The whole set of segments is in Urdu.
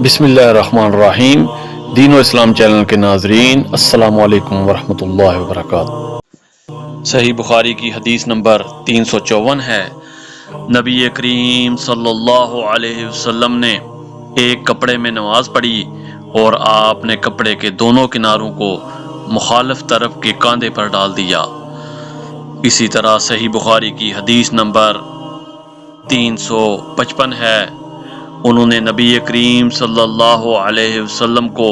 بسم اللہ الرحمن الرحیم۔ دین و اسلام چینل کے ناظرین، السلام علیکم ورحمۃ اللہ وبرکاتہ۔ صحیح بخاری کی حدیث نمبر 354 ہے، نبی کریم صلی اللہ علیہ وسلم نے ایک کپڑے میں نماز پڑھی اور آپ نے کپڑے کے دونوں کناروں کو مخالف طرف کے کاندھے پر ڈال دیا۔ اسی طرح صحیح بخاری کی حدیث نمبر 355 ہے، انہوں نے نبی کریم صلی اللہ علیہ وسلم کو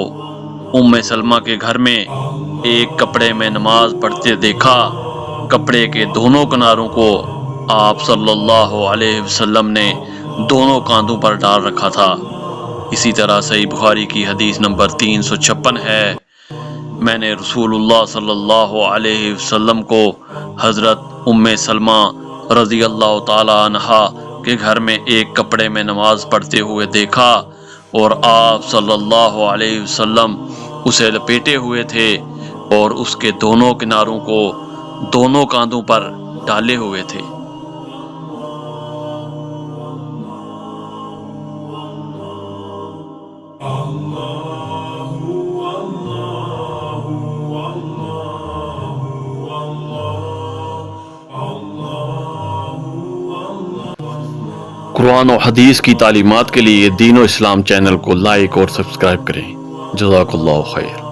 ام سلمہ کے گھر میں ایک کپڑے میں نماز پڑھتے دیکھا۔ کپڑے کے دونوں کناروں کو آپ صلی اللہ علیہ وسلم نے دونوں کاندھوں پر ڈال رکھا تھا۔ اسی طرح صحیح بخاری کی حدیث نمبر 356 ہے، میں نے رسول اللہ صلی اللہ علیہ وسلم کو حضرت ام سلمہ رضی اللہ تعالی عنہا کے گھر میں ایک کپڑے میں نماز پڑھتے ہوئے دیکھا اور آپ صلی اللہ علیہ وسلم اسے لپیٹے ہوئے تھے اور اس کے دونوں کناروں کو دونوں کاندھوں پر ڈالے ہوئے تھے۔ قرآن و حدیث کی تعلیمات کے لیے دین و اسلام چینل کو لائک اور سبسکرائب کریں۔ جزاک اللہ خیر۔